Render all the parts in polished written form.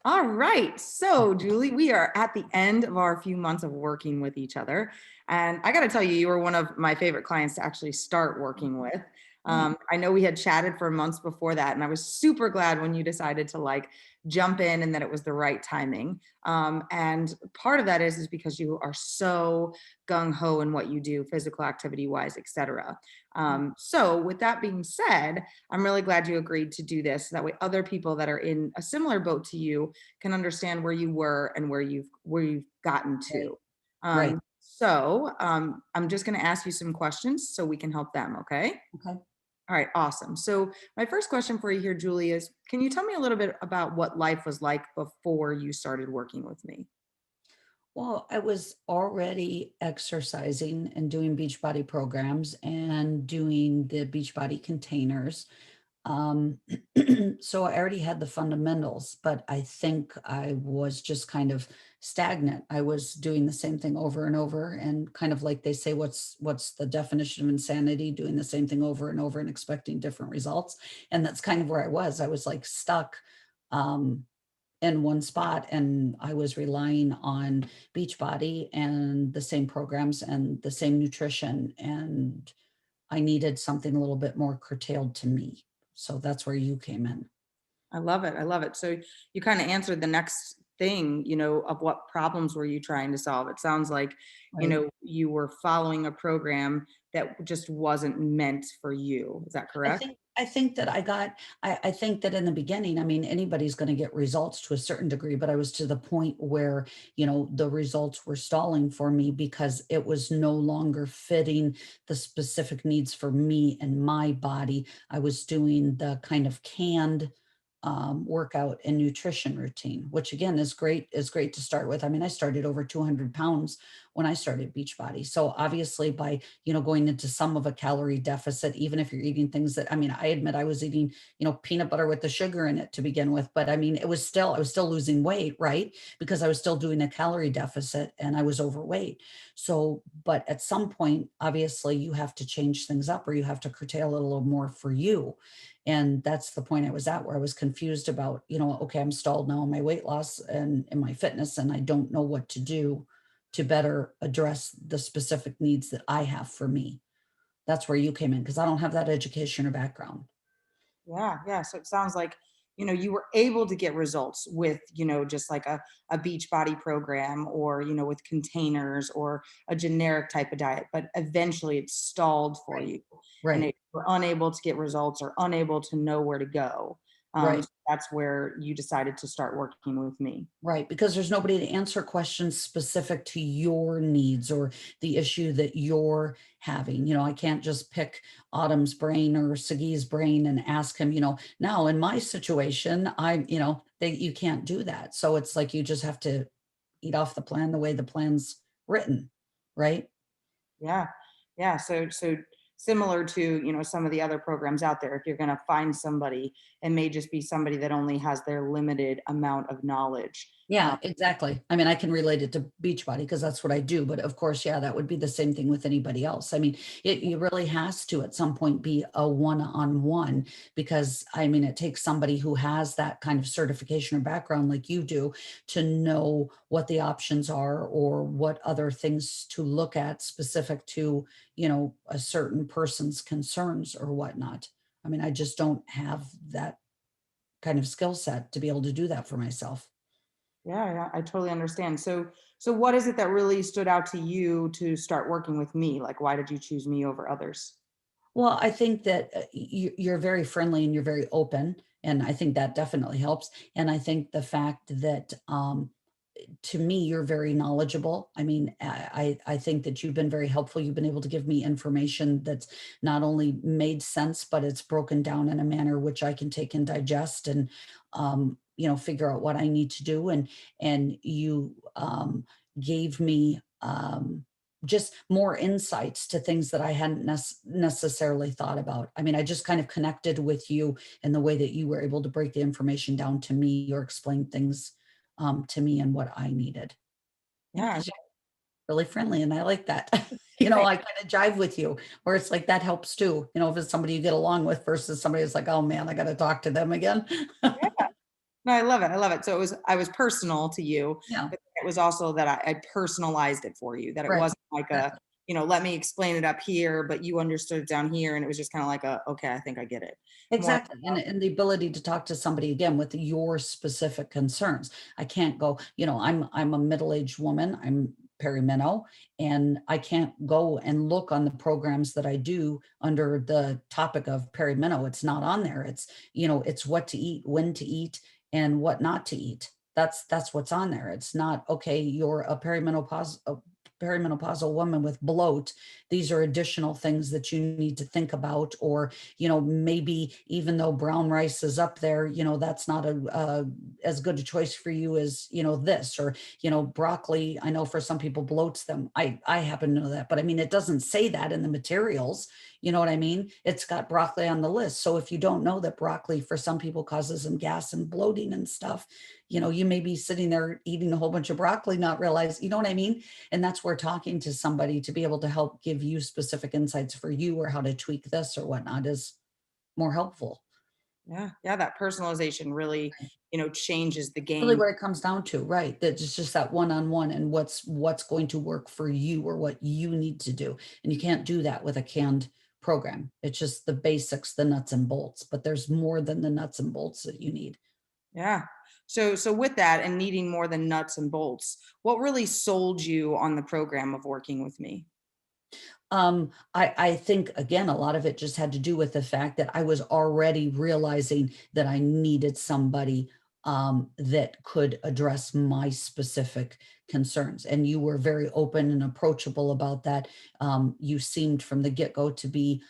All right. So, Julie, we are at the end of our few months of working with each other. And I got to tell you, you were one of my favorite clients to actually start working with. Thanks. I know we had chatted for months before that, and I was super glad when you decided to like jump in and that it was the right timing. And part of that is because you are so gung ho in what you do, physical activity wise, etc. So, with that being said, I'm really glad you agreed to do this. That way, other people that are in a similar boat to you can understand where you were and where you've gotten Right. to. Right. I'm just going to ask you some questions so we can help them. Okay. Okay. All right. Awesome. So my first question for you here, Julie, is can you tell me a little bit about what life was like before you started working with me? Well, I was already exercising and doing Beachbody programs and doing the Beachbody containers. Um, so I already had the fundamentals, but I think I was just kind of stagnant. I was doing the same thing over and over, and kind of like they say, what's the definition of insanity? Doing the same thing over and over and expecting different results. And that's kind of where I was. I was like stuck. Um, in one spot, and I was relying on Beachbody and the same programs and the same nutrition, and I needed something a little bit more curtailed to me. So that's where you came in. I love it. I love it. So you kind of answered the next thing, of what problems were you trying to solve? It sounds like, Right. you were following a program that just wasn't meant for you. Is that I correct? think I think that I think that in the beginning, I mean, anybody's going to get results to a certain degree, but I was to the point where, the results were stalling for me because it was no longer fitting the specific needs for me and my body. I was doing the kind of canned workout and nutrition routine, which again is great to start with. I mean, I started over 200 pounds when I started Beachbody. So obviously by, going into some of a calorie deficit, even if you're eating things that, I mean, I admit I was eating, peanut butter with the sugar in it to begin with, but I mean, I was still losing weight, right? Because I was still doing a calorie deficit and I was overweight. So, but at some point, obviously you have to change things up or you have to curtail it a little more for you. And that's the point I was at where I was confused about, okay, I'm stalled now in my weight loss and in my fitness, and I don't know what to do to better address the specific needs that I have for me. That's where you came in because I don't have that education or background. Yeah, yeah. So it sounds like, you were able to get results with, just like a beach body program or, with containers or a generic type of diet, but eventually it stalled for Right. you and Right. it were unable to get results or unable to know where to go. Right. So that's where you decided to start working with me. Right, because there's nobody to answer questions specific to your needs or the issue that you're having. I can't just pick Autumn's brain or Sagi's brain and ask him, now in my situation, you can't do that. So it's like you just have to eat off the plan the way the plan's written, right? Yeah. Yeah. So similar to, some of the other programs out there, if you're going to find somebody, it may just be somebody that only has their limited amount of knowledge. Yeah, exactly. I mean, I can relate it to Beachbody because that's what I do. But of course, yeah, that would be the same thing with anybody else. I mean, it really has to at some point be a one-on-one because I mean, it takes somebody who has that kind of certification or background like you do to know what the options are or what other things to look at specific to, a certain person's concerns or whatnot. I mean, I just don't have that kind of skill set to be able to do that for myself. Yeah, yeah, I totally understand. So what is it that really stood out to you to start working with me? Like, why did you choose me over others? Well, I think that you're very friendly and you're very open, and I think that definitely helps. And I think the fact that, to me, you're very knowledgeable. I mean, I think that you've been very helpful. You've been able to give me information that's not only made sense, but it's broken down in a manner which I can take and digest and, figure out what I need to do. And you gave me. Just more insights to things that I hadn't necessarily thought about. I mean, I just kind of connected with you in the way that you were able to break the information down to me or explain things to me and what I needed. Yeah, Yeah. because you're really friendly and I like that. Yeah. I kind of jive with you where it's like that helps too. If it's somebody you get along with versus somebody that's like, oh man, I got to talk to them again. Yeah. No, I love it. I love it. So I was personal to you, Yeah, but it was also that I personalized it for you, that it right. wasn't like That's a, let me explain it up here, but you understood it down here. And it was just kind of like okay, I think I get it. More, exactly, and the ability to talk to somebody again with your specific concerns. I can't go, I'm a middle-aged woman, I'm perimenopause, and I can't go and look on the programs that I do under the topic of perimenopause. It's not on there. It's what to eat, when to eat, and what not to eat. That's what's on there. It's not, okay, you're a perimenopausal woman with bloat. These are additional things that you need to think about, or maybe even though brown rice is up there, that's not as good a choice for you as, this, or, broccoli. I know for some people bloats them. I happen to know that, but I mean, it doesn't say that in the materials. You know what I mean? It's got broccoli on the list. So if you don't know that broccoli for some people causes them gas and bloating and stuff, you may be sitting there eating a whole bunch of broccoli, not realize, you know what I mean? And that's where talking to somebody to be able to help give you specific insights for you, or how to tweak this or whatnot, is more helpful. yeah, yeah, that personalization really, changes the Really game. what it comes down to, right? That it's just that one-on-one, and what's going to work for you, or what you need to do. And you can't do that with a canned program. It's just the basics, the nuts and bolts, but there's more than the nuts and bolts that you need. Yeah. So with that and needing more than nuts and bolts, what really sold you on the program of working with me? I think again, a lot of it just had to do with the fact that I was already realizing that I needed somebody that could address my specific concerns. And you were very open and approachable about that. You seemed from the get-go to be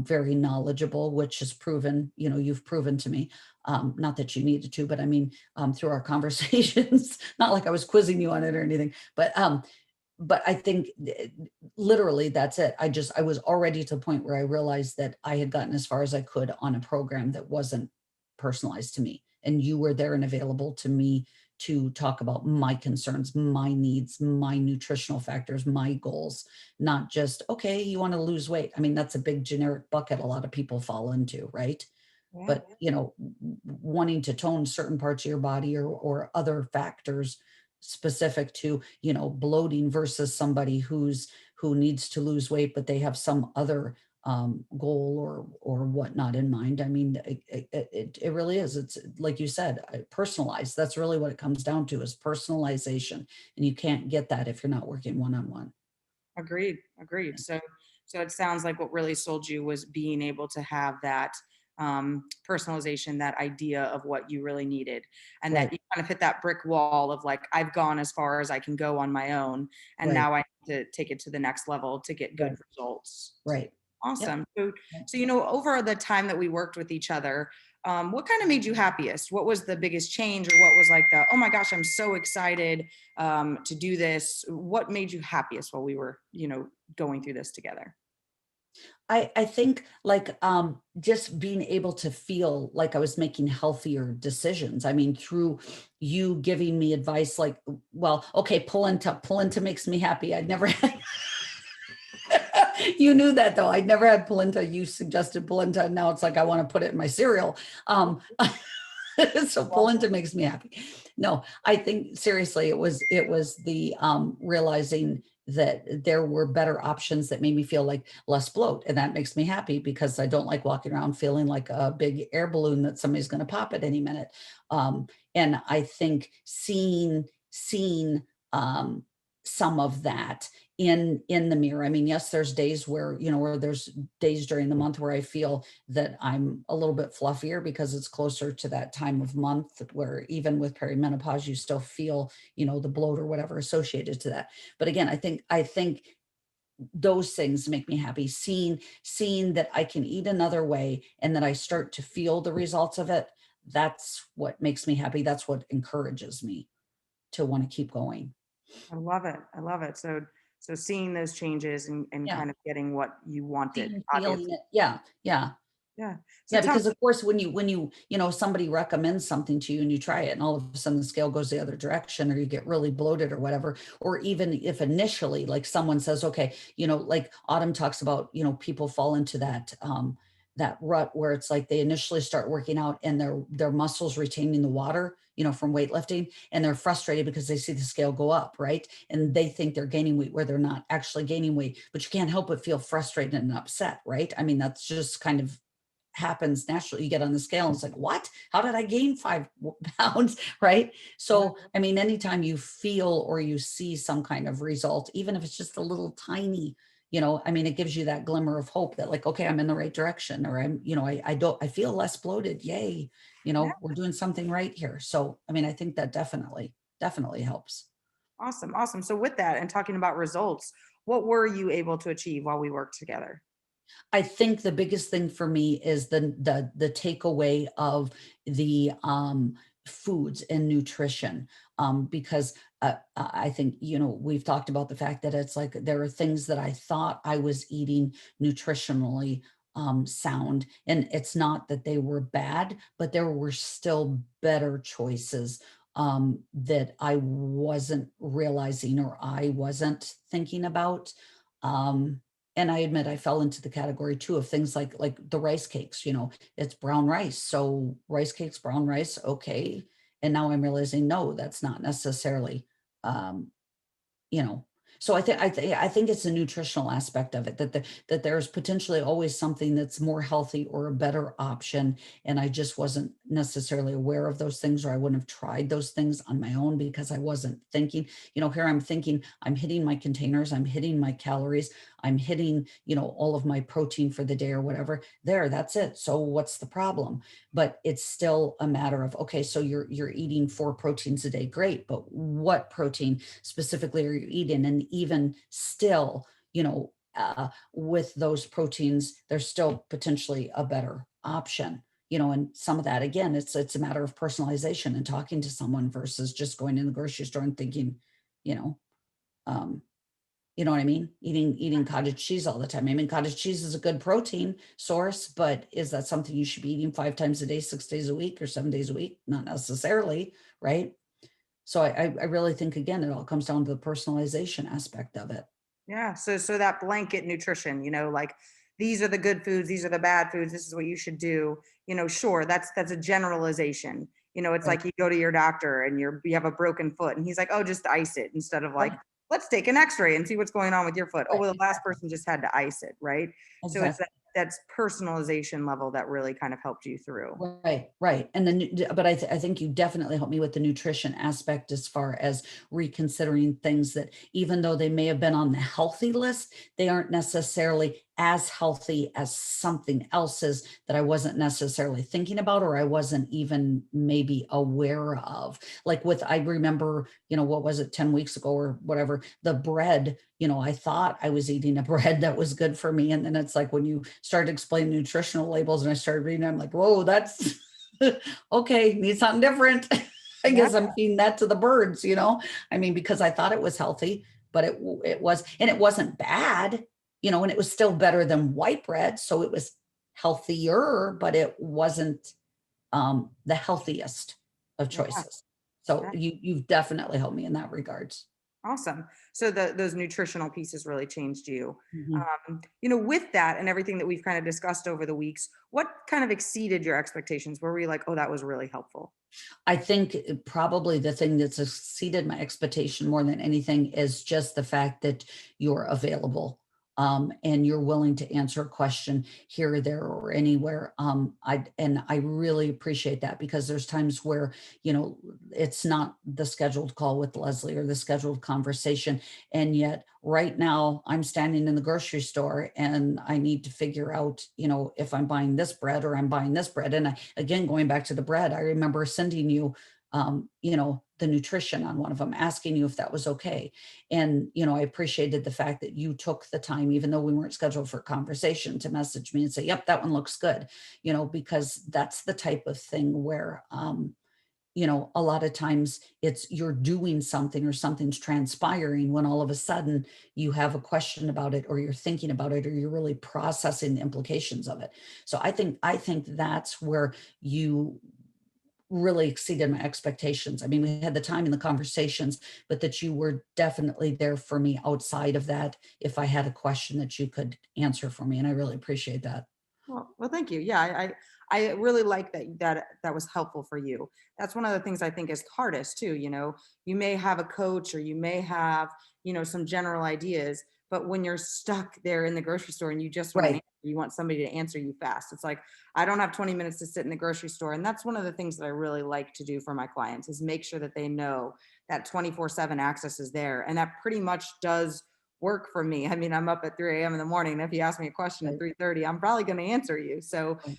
very knowledgeable, which has proven, you've proven to me. Not that you needed to, but I mean, through our conversations, not like I was quizzing you on it or anything, but I think literally that's it. I was already to the point where I realized that I had gotten as far as I could on a program that wasn't personalized to me. And you were there and available to me to talk about my concerns, my needs, my nutritional factors, my goals, not just, okay, you want to lose weight. I mean, that's a big generic bucket a lot of people fall into, right? Yeah. But wanting to tone certain parts of your body, or other factors specific to bloating, versus somebody who needs to lose weight but they have some other goal or whatnot in mind. I mean, it really is, it's like you said, personalized. That's really what it comes down to, is personalization, and you can't get that if you're not working one-on-one. Agreed. Agreed. So it sounds like what really sold you was being able to have that personalization, that idea of what you really needed, and that Right, you kind of hit that brick wall of like, I've gone as far as I can go on my own, and right, now I need to take it to the next level to get good right, results. right. Yep. Awesome. So, Yep. so over the time that we worked with each other, what kind of made you happiest? What was the biggest change, or what was like the, oh my gosh, I'm so excited to do this? What made you happiest while we were, going through this together? I think like just being able to feel like I was making healthier decisions. I mean, through you giving me advice, like, well, okay, polenta makes me happy. I'd never had you knew that though. I'd never had polenta. You suggested polenta, and now it's like I want to put it in my cereal. So polenta makes me happy. No, I think seriously, it was the realizing that there were better options that made me feel like less bloat, and that makes me happy because I don't like walking around feeling like a big air balloon that somebody's going to pop at any minute. Um, and I think seeing some of that in the mirror. I mean, yes, there's days where there's days during the month where I feel that I'm a little bit fluffier because it's closer to that time of month where even with perimenopause, you still feel, the bloat or whatever associated to that. But again, I think those things make me happy. Seeing that I can eat another way and that I start to feel the results of it. That's what makes me happy. That's what encourages me to want to keep going. I love it. I love it. So seeing those changes and Yeah. kind of getting what you wanted, Seeing, feeling obviously. it. Yeah. Yeah. Yeah. So Yeah, tell me, because of course, when somebody recommends something to you and you try it and all of a sudden the scale goes the other direction, or you get really bloated or whatever, or even if initially like someone says, okay, like Autumn talks about, people fall into that rut where it's like they initially start working out and their muscles retaining the water, from weightlifting, and they're frustrated because they see the scale go up, right? And they think they're gaining weight where they're not actually gaining weight, but you can't help but feel frustrated and upset, right? I mean, that's just kind of happens naturally. You get on the scale and it's like, what? How did I gain 5 pounds? Right. Right. So, I mean, anytime you feel or you see some kind of result, even if it's just a little tiny, I mean, it gives you that glimmer of hope that like, okay, I'm in the right direction, or I feel less bloated. Yay. Yeah. We're doing something right here. So, I mean, I think that definitely helps. Awesome. Awesome. So with that and talking about results, what were you able to achieve while we worked together? I think the biggest thing for me is the takeaway of the foods and nutrition, because I think we've talked about the fact that it's like there are things that I thought I was eating nutritionally sound, and it's not that they were bad, but there were still better choices that I wasn't realizing or I wasn't thinking about. Um, and I admit I fell into the category too of things like the rice cakes, it's brown rice. So rice cakes, brown rice, okay. And now I'm realizing no, that's not necessarily um, you know so I think it's a nutritional aspect of it, that there's potentially always something that's more healthy or a better option, and I just wasn't necessarily aware of those things, or I wouldn't have tried those things on my own because I wasn't thinking. Here I'm thinking I'm hitting my containers, I'm hitting my calories, I'm hitting all of my protein for the day or whatever. That's it. So what's the problem? But it's still a matter of, okay, so you're eating 4 proteins a day, great, but what protein specifically are you eating? And even still, with those proteins, there's still potentially a better option. And some of that, again, it's a matter of personalization and talking to someone versus just going in the grocery store and thinking, you know um what I mean? Eating cottage cheese all the time. I mean, cottage cheese is a good protein source, but is that something you should be eating 5 times a day, 6 days a week, or 7 days a week? Not necessarily, right? So I really think, again, it all comes down to the personalization aspect of it. Yeah. So that blanket nutrition, like these are the good foods, these are the bad foods, this is what you should do. Sure, that's a generalization. It's Right. like you go to your doctor and you have a broken foot and he's like, "Oh, just ice it," instead of like, Yep. "Let's take an x-ray and see what's going on with your foot." "Oh, Right. well, the last Exactly. person just had to ice it," right? So it's Exactly. that's personalization level that really kind of helped you through. Right, right. And then, but I think you definitely helped me with the nutrition aspect as far as reconsidering things that even though they may have been on the healthy list, they aren't necessarily as healthy as something else's that I wasn't necessarily thinking about, or I wasn't even maybe aware of. Like I remember, what was it, 10 weeks ago or whatever, the bread, I thought I was eating a bread that was good for me. And then it's like when you started explaining nutritional labels and I started reading, I'm like, whoa, that's okay, need something different. I Yeah. guess I'm feeding that to the birds. I mean, because I thought it was healthy, but it was, and it wasn't bad, and it was still better than white bread. So it was healthier, but it wasn't the healthiest of Yeah. choices. So you've definitely helped me in that regards. Awesome. So those nutritional pieces really changed you. Mhm. With that and everything that we've kind of discussed over the weeks, what kind of exceeded your expectations? Where were you like, "Oh, that was really helpful"? I think probably the thing that's exceeded my expectation more than anything is just the fact that you're available, and you're willing to answer a question here or there or anywhere. I really appreciate that, because there's times where it's not the scheduled call with Leslie or the scheduled conversation, and yet right now I'm standing in the grocery store and I need to figure out if I'm buying this bread or I'm buying this bread. And again, going back to the bread, I remember sending you the nutrition on one of them, asking you if that was okay. And I appreciated the fact that you took the time, even though we weren't scheduled for a conversation, to message me and say, yep, that one looks good. Because that's the type of thing where a lot of times it's you're doing something or something's transpiring when all of a sudden you have a question about it, or you're thinking about it, or you're really processing the implications of it. So I think that's where you really exceeded my expectations. I mean, we had the time and the conversations, but that you were definitely there for me outside of that if I had a question that you could answer for me, and I really appreciate that. Well, thank you. Yeah, I really like that was helpful for you. That's one of the things I think is hardest too. You may have a coach or you may have, some general ideas, but when you're stuck there in the grocery store and you just want an Right. answer, you want somebody to answer you fast. It's like, I don't have 20 minutes to sit in the grocery store. And that's one of the things that I really like to do for my clients is make sure that they know that 24/7 access is there. And that pretty much does work for me. I mean, I'm up at 3 a.m. in the morning. And if you ask me a question at Right. 3:30, I'm probably going to answer you. So Right.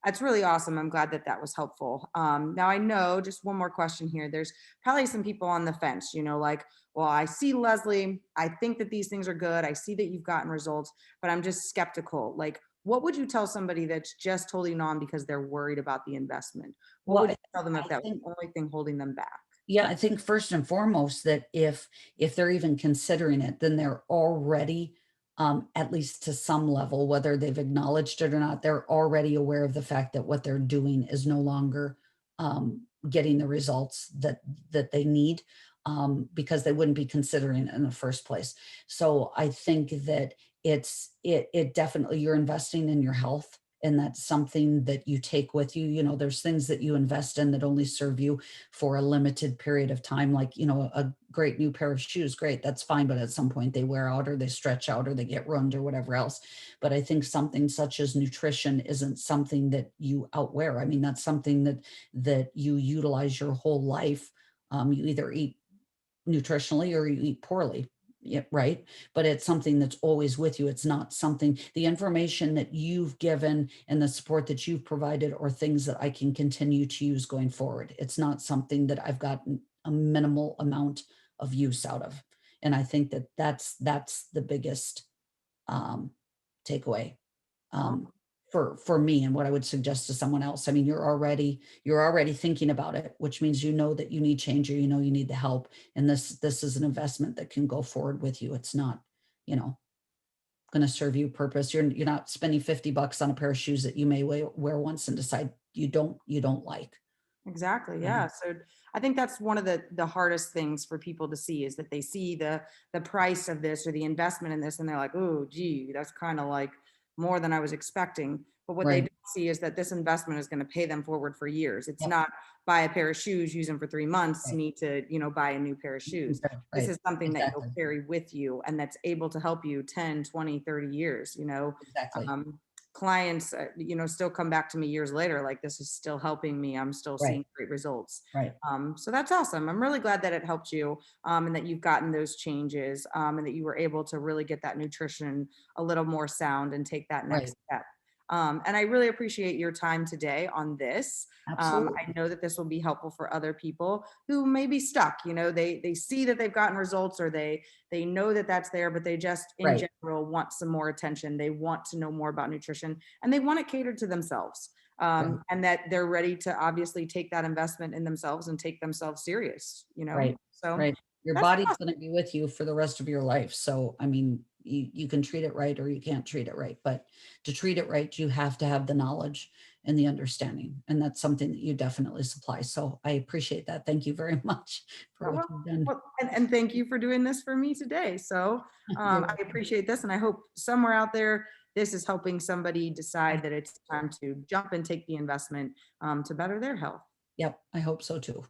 that's really awesome. I'm glad that that was helpful. Now I know, just one more question here. There's probably some people on the fence, like, well, I see Leslie. I think that these things are good. I see that you've gotten results, but I'm just skeptical. Like, what would you tell somebody that's just holding on because they're worried about the investment? What Well, would you tell them if I that was think, the only thing holding them back? yeah, I think first and foremost that if they're even considering it, then they're already, at least to some level, whether they've acknowledged it or not, they're already aware of the fact that what they're doing is no longer getting the results that they need, because they wouldn't be considering it in the first place. So I think that it definitely, you're investing in your health. And that's something that you take with you. There's things that you invest in that only serve you for a limited period of time, like, a great new pair of shoes, great, that's fine, but at some point they wear out or they stretch out or they get ruined or whatever else. But I think something such as nutrition isn't something that you outwear. I mean, that's something that you utilize your whole life. You either eat nutritionally or you eat poorly. Yeah, right. But it's something that's always with you. It's not something, the information that you've given and the support that you've provided are things that I can continue to use going forward. It's not something that I've gotten a minimal amount of use out of. And I think that that's the biggest um, takeaway, um, for me, and what I would suggest to someone else. I mean, you're already thinking about it, which means you know that you need change, or you need the help. And this is an investment that can go forward with you. It's not, you know, going to serve you a purpose. You're not spending $50 on a pair of shoes that you may wear once and decide you don't like. Exactly. Yeah. Um, So I think that's one of the hardest things for people to see is that they see the price of this or the investment in this and they're like, oh, gee, that's kind of like more than I was expecting. But what they right. don't see is that this investment is going to pay them forward for years. It's Yep. not buy a pair of shoes, use them for 3 months, Right. need to, buy a new pair of shoes. This Right. is something that you'll Exactly. carry with you and that's able to help you 10, 20, 30 years. Exactly. Um, Clients, still come back to me years later, like this is still helping me. I'm still Right. seeing great results. Right. So that's awesome. I'm really glad that it helped you and that you've gotten those changes and that you were able to really get that nutrition a little more sound and take that Right. next step. And I really appreciate your time today on this. I Absolutely. know that this will be helpful for other people who may be stuck. They see that they've gotten results or they know that that's there, but they just in Right. general want some more attention. They want to know more about nutrition and they want it catered to themselves. Right. And that they're ready to obviously take that investment in themselves and take themselves serious. Right, So right. Your that's body's awesome. gonna be with you for the rest of your life, so, I mean, you can treat it right or you can't treat it right, but to treat it right, you have to have the knowledge and the understanding, and that's something that you definitely supply, so I appreciate that. Thank you very much for Oh, what well, you've done. and thank you for doing this for me today. So You're I welcome. appreciate this, and I hope somewhere out there this is helping somebody I decide that hope it's so time too. to jump and take the investment to better their health. Yep, I hope so too.